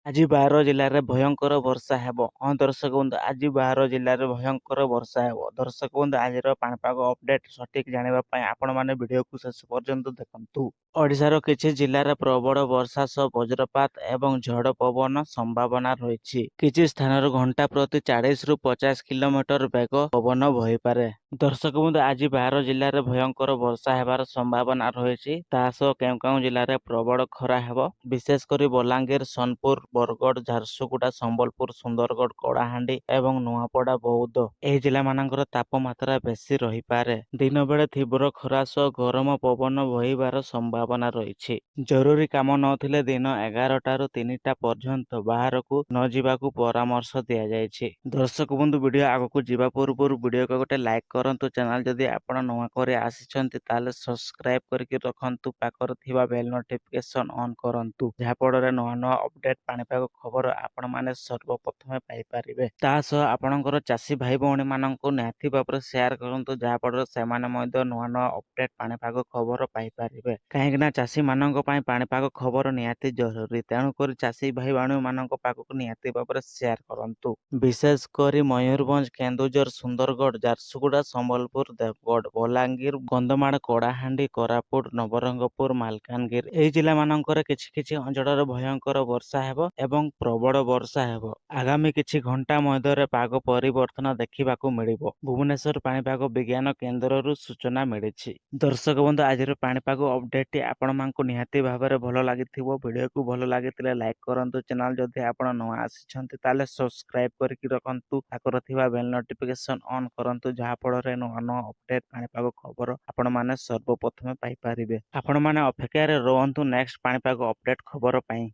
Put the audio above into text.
ଆଜି 12 ଜିଲ୍ଲାରେ ଭୟଙ୍କର ବର୍ଷା ହେବ। ହଁ ଦର୍ଶକ ବନ୍ଧୁ, ଆଜି 12 ଜିଲ୍ଲାରେ ଭୟଙ୍କର ବର୍ଷା ହେବ। ଦର୍ଶକ ବନ୍ଧୁ, ଆଜିର ପାଣିପାଗ ଅପଡେଟ୍ ସଠିକ୍ ଜାଣିବା ପାଇଁ ଆପଣମାନେ ଭିଡ଼ିଓକୁ ଶେଷ ପର୍ଯ୍ୟନ୍ତ ଦେଖନ୍ତୁ। ଓଡ଼ିଶାର କିଛି ଜିଲ୍ଲାରେ ପ୍ରବଳ ବର୍ଷା ସହ ବଜ୍ରପାତ ଏବଂ ଝଡ଼ ପବନ ସମ୍ଭାବନା ରହିଛି। କିଛି ସ୍ଥାନରେ ଘଣ୍ଟା ପ୍ରତି 40 ରୁ 50 କିଲୋମିଟର ବେଗ ପବନ ବହିପାରେ। ଦର୍ଶକ ବନ୍ଧୁ, ଆଜି 12 ଜିଲ୍ଲାରେ ଭୟଙ୍କର ବର୍ଷା ହେବାର ସମ୍ଭାବନା ରହିଛି। ତା ସହ କେଉଁ କେଉଁ ଜିଲ୍ଲାରେ ପ୍ରବଳ ଖରା ହେବ, ବିଶେଷ କରି ବଲାଙ୍ଗୀର, ସୋନପୁର, ବରଗଡ଼, ଝାରସୁଗୁଡ଼ା, ସମ୍ବଲପୁର, ସୁନ୍ଦରଗଡ଼, କଳାହାଣ୍ଡି ଏବଂ ନୂଆପଡ଼ା, ବୌଦ୍ଧ ଏହି ଜିଲ୍ଲାମାନଙ୍କର ତାପମାତ୍ରା ବେଶୀ ରହିପାରେ। ଦିନ ବେଳେ ତୀବ୍ର ଖରା ସହ ଗରମ ପବନ ବହିବାର ସମ୍ଭାବନା ରହିଛି। ଜରୁରୀ କାମ ନଥିଲେ ଦିନ 11ଟାରୁ 3ଟା ପର୍ଯ୍ୟନ୍ତ ବାହାରକୁ ନ ଯିବାକୁ ପରାମର୍ଶ ଦିଆଯାଇଛି। ଦର୍ଶକ ବନ୍ଧୁ, ଭିଡ଼ିଓ ଆଗକୁ ଯିବା ପୂର୍ବରୁ ଭିଡ଼ିଓକୁ ଗୋଟେ ଲାଇକ୍ କରନ୍ତୁ। ଚ୍ୟାନେଲ ଯଦି ଆପଣ ନୂଆ କରି ଆସିଛନ୍ତି ତାହେଲେ ସବସ୍କ୍ରାଇବ କରିକି ରଖନ୍ତୁ। ପାଖରେ ଥିବା ବେଲ୍ ନୋଟିଫିକେସନ ଅନ୍ କରନ୍ତୁ, ଯାହାଫଳରେ ନୂଆ ନୂଆ ଅପଡେଟ୍ ପାଣିପାଗ ଖବର ଆପଣମାନେ ସର୍ବପ୍ରଥମେ ପାଇପାରିବେ। ତା ସହ ଆପଣଙ୍କର ଚାଷୀ ଭାଇ ଭଉଣୀମାନଙ୍କୁ ନିହାତି ଭାବରେ ସେୟାର କରନ୍ତୁ, ଯାହାଫଳରେ ସେମାନେ ମଧ୍ୟ ନୂଆ ନୂଆ ଅପଡେଟ୍ ପାଣିପାଗ ଖବର ପାଇପାରିବେ। କାହିଁକିନା ଚାଷୀମାନଙ୍କ ପାଇଁ ପାଣିପାଗ ଖବର ନିହାତି ଜରୁରୀ। ତେଣୁକରି ଚାଷୀ ଭାଇ ଭଉଣୀମାନଙ୍କ ପାଖକୁ ନିହାତି ଭାବରେ ସେୟାର କରନ୍ତୁ। ବିଶେଷ କରି ମୟୂରଭଞ୍ଜ, କେନ୍ଦୁଝର, ସୁନ୍ଦରଗଡ଼, ଝାରସୁଗୁଡ଼ା, ସମ୍ବଲପୁର, ଦେବଗଡ଼, ବଲାଙ୍ଗୀର, କନ୍ଧମାଳ, କଳାହାଣ୍ଡି, କୋରାପୁଟ, ନବରଙ୍ଗପୁର, ମାଲକାନଗିରି ଏହି ଜିଲ୍ଲାମାନଙ୍କରେ କିଛି କିଛି ଅଞ୍ଚଳରେ ଭୟଙ୍କର ବର୍ଷା ହେବ ଏବଂ ପ୍ରବଳ ବର୍ଷା ହେବ। ଆଗାମୀ କିଛି ଘଣ୍ଟା ମଧ୍ୟରେ ପାଗ ପରିବର୍ତ୍ତନ ଦେଖିବାକୁ ମିଳିବ, ଭୁବନେଶ୍ୱର ପାଣିପାଗ ବିଜ୍ଞାନ କେନ୍ଦ୍ରରୁ ସୂଚନା ମିଳିଛି। ଦର୍ଶକ ବନ୍ଧୁ, ଆଜିର ପାଣିପାଗ ଅପଡେଟଟି ଆପଣମାନଙ୍କୁ ନିହାତି ଭାବରେ ଭଲ ଲାଗିଥିବ। ଭିଡ଼ିଓକୁ ଭଲ ଲାଗିଥିଲେ ଲାଇକ୍ କରନ୍ତୁ। ଚ୍ୟାନେଲ ଯଦି ଆପଣ ନୂଆ ଆସିଛନ୍ତି ତାହେଲେ ସବସ୍କ୍ରାଇବ କରିକି ରଖନ୍ତୁ। ପାଖରେ ଥିବା ବେଲ୍ ନୋଟିଫିକେସନ ଅନ୍ କରନ୍ତୁ, ଯାହାଫଳରେ ନୂଆ ନୂଆ ଅପଡେଟ୍ ପାଣିପାଗ ଖବର ଆପଣମାନେ ସର୍ବପ୍ରଥମେ ପାଇପାରିବେ। ଆପଣମାନେ ଅପେକ୍ଷାରେ ରୁହନ୍ତୁ ନେକ୍ସଟ ପାଣିପାଗ ଅପଡେଟ୍ ଖବର ପାଇଁ।